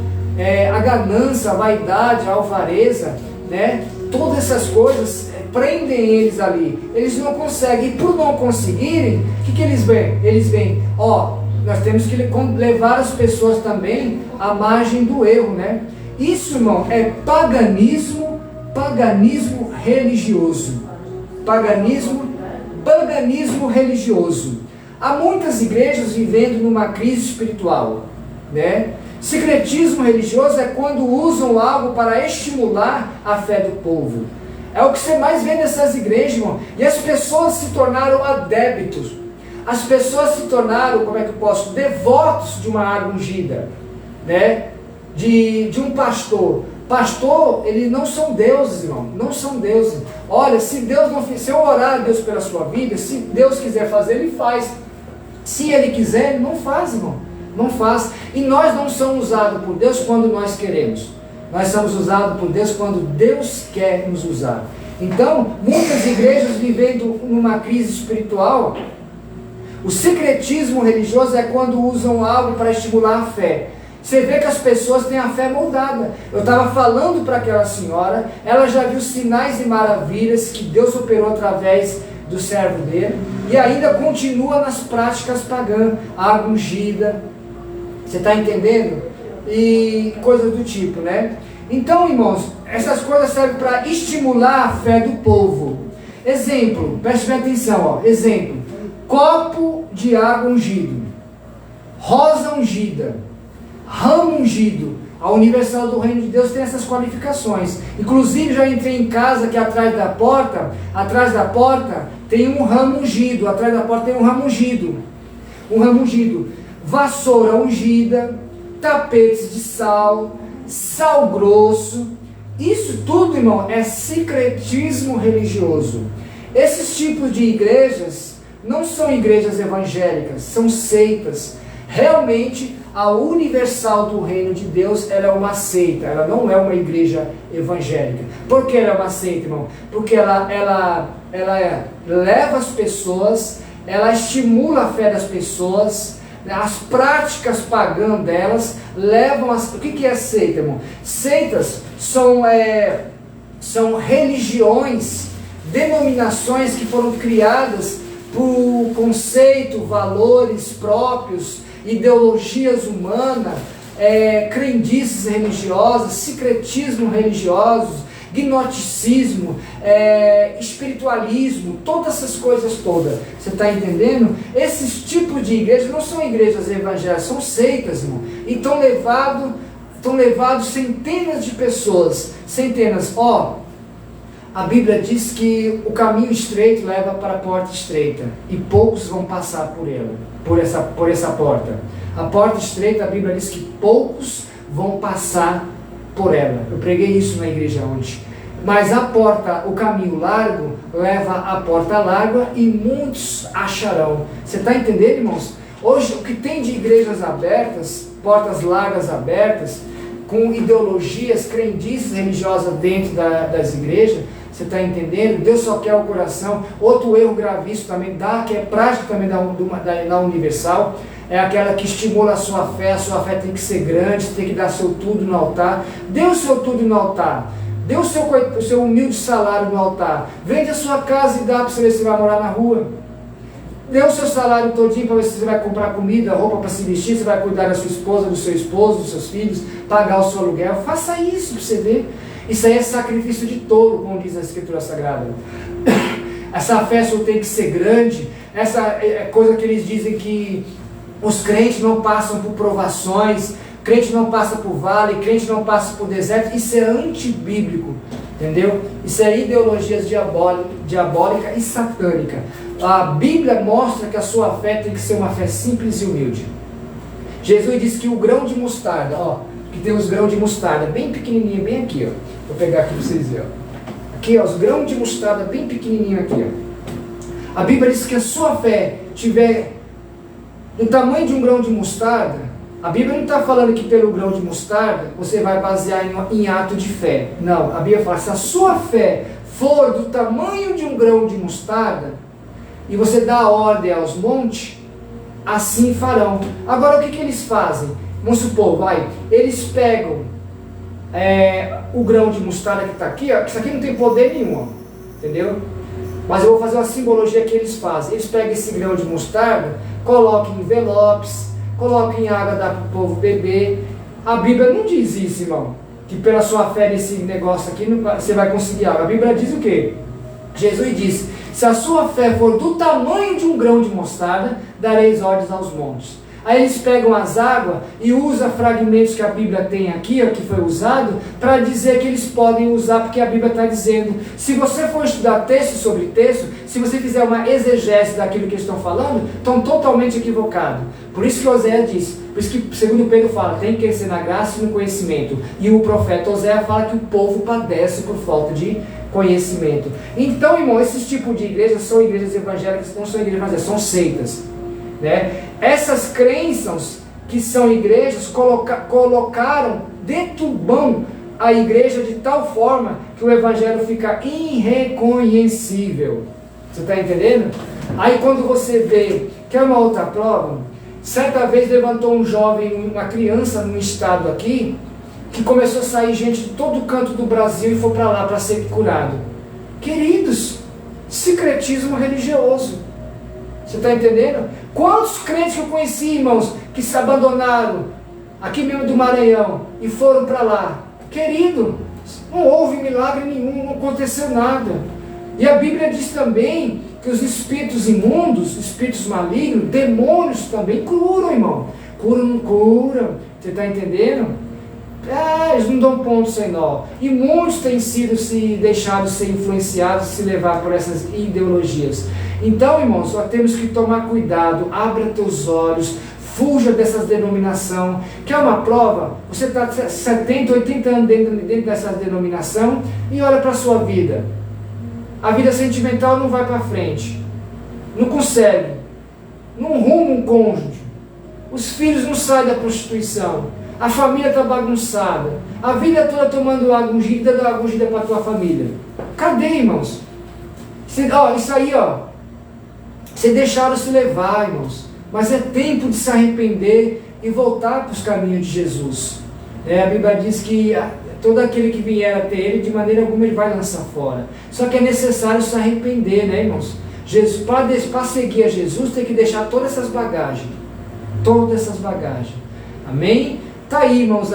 a ganância, a vaidade, a alvareza, né, todas essas coisas prendem eles ali. Eles não conseguem. E por não conseguirem, o que eles veem? Eles veem, nós temos que levar as pessoas também à margem do erro, né? Isso, irmão, é paganismo religioso. Paganismo religioso. Há muitas igrejas vivendo numa crise espiritual, né? Secretismo religioso é quando usam algo para estimular a fé do povo. É o que você mais vê nessas igrejas, irmão. E as pessoas se tornaram adeptos. As pessoas se tornaram, devotos de uma água ungida, né? De um pastor. Pastor, eles não são deuses, irmão. Não são deuses. Olha, se eu orar a Deus pela sua vida, se Deus quiser fazer, Ele faz. Se Ele quiser, Ele não faz, irmão. Não faz. E nós não somos usados por Deus quando nós queremos. Nós somos usados por Deus quando Deus quer nos usar. Então, muitas igrejas vivendo numa crise espiritual. O secretismo religioso é quando usam algo para estimular a fé. Você vê que as pessoas têm a fé moldada. Eu estava falando para aquela senhora, ela já viu sinais e maravilhas que Deus operou através do servo dele, e ainda continua nas práticas pagãs, água ungida, você está entendendo? E coisas do tipo, né? Então, irmãos, essas coisas servem para estimular a fé do povo. Exemplo, preste bem atenção, ó. Exemplo, copo de água ungido, rosa ungida, ramo ungido. A Universal do Reino de Deus tem essas qualificações. Inclusive, já entrei em casa que atrás da porta tem um ramo ungido, atrás da porta tem um ramo ungido. Um ramo ungido. Vassoura ungida, tapetes de sal, sal grosso. Isso tudo, irmão, é sincretismo religioso. Esses tipos de igrejas não são igrejas evangélicas, são seitas. Realmente, a Universal do Reino de Deus, ela é uma seita, ela não é uma igreja evangélica. Por que ela é uma seita, irmão? Porque ela leva as pessoas, ela estimula a fé das pessoas, as práticas pagãs delas levam as... O que é seita, irmão? Seitas são religiões, denominações que foram criadas por conceito, valores próprios, ideologias humanas, crendices religiosas, secretismo religiosos, gnosticismo, espiritualismo, todas essas coisas todas. Você está entendendo? Esses tipos de igrejas não são igrejas evangélicas, são seitas, irmão. E estão levados centenas de pessoas, centenas. A Bíblia diz que o caminho estreito leva para a porta estreita, e poucos vão passar por ela, por essa porta. A porta estreita, a Bíblia diz que poucos vão passar por ela. Eu preguei isso na igreja ontem. Mas o caminho largo leva à porta larga, e muitos acharão. Você está entendendo, irmãos? Hoje, o que tem de igrejas abertas, portas largas abertas, com ideologias, crendices religiosas dentro das igrejas, você está entendendo? Deus só quer o coração. Outro erro gravíssimo também, que é prático também da Universal, é aquela que estimula a sua fé tem que ser grande, você tem que dar seu tudo no altar. Dê o seu tudo no altar, dê o seu humilde salário no altar, vende a sua casa e dá para você ver se você vai morar na rua. Dê o seu salário todinho para ver se você vai comprar comida, roupa para se vestir, você vai cuidar da sua esposa, do seu esposo, dos seus filhos, pagar o seu aluguel. Faça isso para você ver. Isso aí é sacrifício de tolo, como diz a Escritura Sagrada. Essa fé só tem que ser grande. Essa é coisa que eles dizem que os crentes não passam por provações, crente não passa por vale, crente não passa por deserto. Isso é antibíblico, entendeu? Isso é ideologias diabólica e satânica. A Bíblia mostra que a sua fé tem que ser uma fé simples e humilde. Jesus disse que o grão de mostarda, que tem os grãos de mostarda bem pequenininho, bem aqui, vou pegar aqui para vocês verem, aqui, os grãos de mostarda bem pequenininho aqui, A Bíblia diz que a sua fé tiver do tamanho de um grão de mostarda. A Bíblia não está falando que pelo grão de mostarda você vai basear em ato de fé. Não, a Bíblia fala, se a sua fé for do tamanho de um grão de mostarda, e você dá a ordem aos montes, assim farão. Agora o que eles fazem? Vamos supor, eles pegam o grão de mostarda que está aqui, que isso aqui não tem poder nenhum, entendeu? Mas eu vou fazer uma simbologia que eles fazem. Eles pegam esse grão de mostarda, colocam em envelopes, colocam em água, dá para o povo beber. A Bíblia não diz isso, irmão, que pela sua fé nesse negócio aqui você vai conseguir água. A Bíblia diz o quê? Jesus disse, se a sua fé for do tamanho de um grão de mostarda, dareis ordens aos montes. Aí eles pegam as águas e usam fragmentos que a Bíblia tem aqui, que foi usado, para dizer que eles podem usar, porque a Bíblia está dizendo. Se você for estudar texto sobre texto, se você fizer uma exegese daquilo que eles estão falando, estão totalmente equivocados. Por isso que Oséias diz, por isso que segundo Pedro fala, tem que crescer na graça e no conhecimento. E o profeta Oséias fala que o povo padece por falta de conhecimento. Então, irmão, esses tipos de igrejas são igrejas evangélicas, não são igrejas evangélicas, são seitas. Né? Essas crenças que são igrejas colocaram, deturbam a igreja de tal forma que o evangelho fica irreconhecível. Você está entendendo? Aí quando você vê, quer uma outra prova? Certa vez levantou um jovem, uma criança num estado aqui, que começou a sair gente de todo canto do Brasil e foi para lá para ser curado. Queridos, secretismo religioso. Você está entendendo? Quantos crentes que eu conheci, irmãos, que se abandonaram aqui mesmo do Maranhão e foram para lá? Querido, não houve milagre nenhum, não aconteceu nada. E a Bíblia diz também que os espíritos imundos, espíritos malignos, demônios também curam, irmão. Curam. Você está entendendo? Eles não dão ponto sem nó. E muitos têm sido se deixado ser influenciados, se levar por essas ideologias. Então, irmãos, nós temos que tomar cuidado. Abra teus olhos, fuja dessas denominações. Quer uma prova? Você está 70, 80 anos dentro dessa denominação e olha para a sua vida. A vida sentimental não vai para frente. Não consegue. Não ruma um cônjuge. Os filhos não saem da prostituição. A família está bagunçada. A vida toda tomando água ungida, dando água ungida para a tua família. Cadê, irmãos? Isso aí, vocês deixaram se levar, irmãos. Mas é tempo de se arrepender e voltar para os caminhos de Jesus. A Bíblia diz que todo aquele que vier até ele, de maneira alguma ele vai lançar fora. Só que é necessário se arrepender, né, irmãos? Para seguir a Jesus, tem que deixar todas essas bagagens. Todas essas bagagens. Amém? Tá aí, irmãos,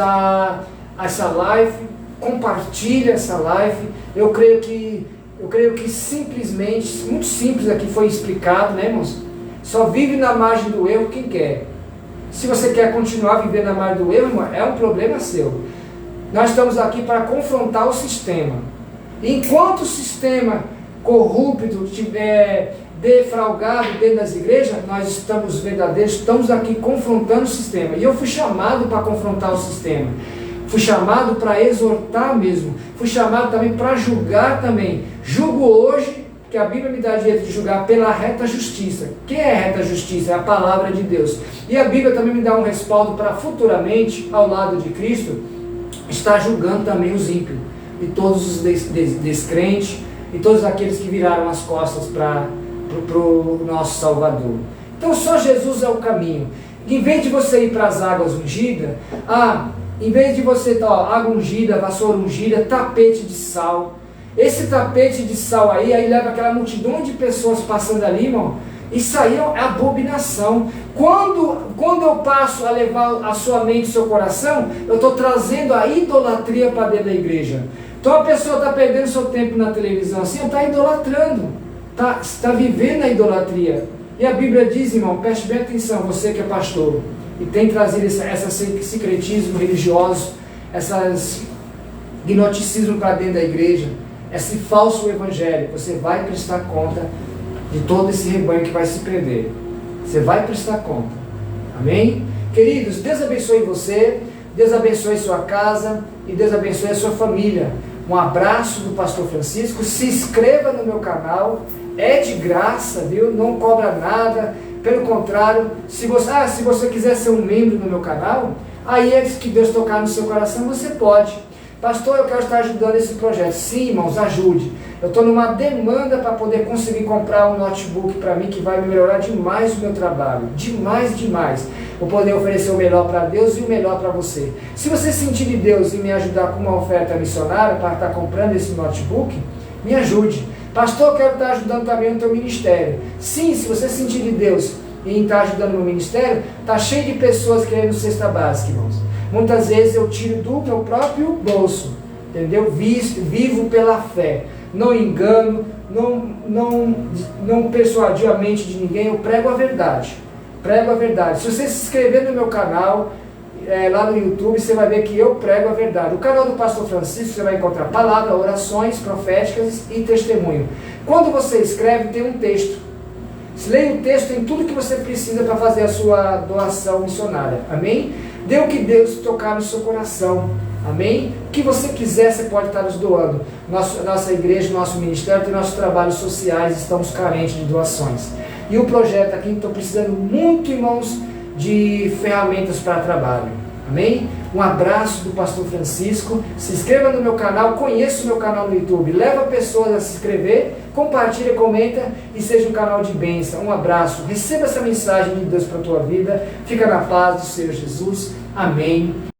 essa live. Compartilha essa live. Eu creio que simplesmente, muito simples aqui foi explicado, né, irmãos? Só vive na margem do erro quem quer. Se você quer continuar vivendo na margem do erro, irmão, é um problema seu. Nós estamos aqui para confrontar o sistema. Enquanto o sistema corrupto estiver defraudado dentro das igrejas, nós estamos verdadeiros, estamos aqui confrontando o sistema. E eu fui chamado para confrontar o sistema. Fui chamado para exortar mesmo. Fui chamado também para julgar também. Julgo hoje, que a Bíblia me dá direito de julgar pela reta justiça. Quem é a reta justiça? É a palavra de Deus. E a Bíblia também me dá um respaldo para futuramente, ao lado de Cristo, estar julgando também os ímpios. E todos os descrentes, e todos aqueles que viraram as costas para o nosso Salvador. Então só Jesus é o caminho. Em vez de você ir para as águas ungidas, em vez de você água ungida, vassoura ungida, tapete de sal. Esse tapete de sal aí leva aquela multidão de pessoas passando ali, irmão. Isso aí é abominação. Quando eu passo a levar a sua mente e seu coração, eu estou trazendo a idolatria para dentro da igreja. Então a pessoa está perdendo seu tempo na televisão assim, está idolatrando. Está vivendo a idolatria. E a Bíblia diz, irmão, preste bem atenção, você que é pastor, e tem trazido esse secretismo religioso, esses gnosticismo para dentro da igreja, esse falso evangelho, você vai prestar conta de todo esse rebanho que vai se perder. Você vai prestar conta. Amém? Queridos, Deus abençoe você, Deus abençoe sua casa e Deus abençoe a sua família. Um abraço do Pastor Francisco. Se inscreva no meu canal, é de graça, viu? Não cobra nada. Pelo contrário, se você quiser ser um membro do meu canal, aí é que Deus tocar no seu coração, você pode. Pastor, eu quero estar ajudando esse projeto. Sim, irmãos, ajude. Eu estou numa demanda para poder conseguir comprar um notebook para mim que vai melhorar demais o meu trabalho. Demais, demais. Vou poder oferecer o melhor para Deus e o melhor para você. Se você sentir de Deus e me ajudar com uma oferta missionária para estar comprando esse notebook, me ajude. Pastor, eu quero estar ajudando também no teu ministério. Sim, se você sentir de Deus e estar ajudando no ministério, está cheio de pessoas querendo cesta básica, irmãos. Muitas vezes eu tiro do meu próprio bolso, entendeu? Vivo pela fé, não engano, não persuadi a mente de ninguém, eu prego a verdade. Prego a verdade. Se você se inscrever no meu canal, lá no YouTube, você vai ver que eu prego a verdade. O canal do Pastor Francisco, você vai encontrar palavras, orações proféticas e testemunho. Quando você escreve, tem um texto. Se leia o texto, tem tudo que você precisa para fazer a sua doação missionária. Amém? Dê o que Deus tocar no seu coração. Amém? O que você quiser, você pode estar nos doando. Nossa igreja, nosso ministério, tem nossos trabalhos sociais, estamos carentes de doações. E o projeto aqui, estou precisando muito, irmãos, de ferramentas para trabalho. Amém? Um abraço do pastor Francisco. Se inscreva no meu canal, conheça o meu canal no YouTube, leva pessoas a se inscrever, compartilha, comenta e seja um canal de bênção. Um abraço, receba essa mensagem de Deus para a tua vida. Fica na paz do Senhor Jesus. Amém.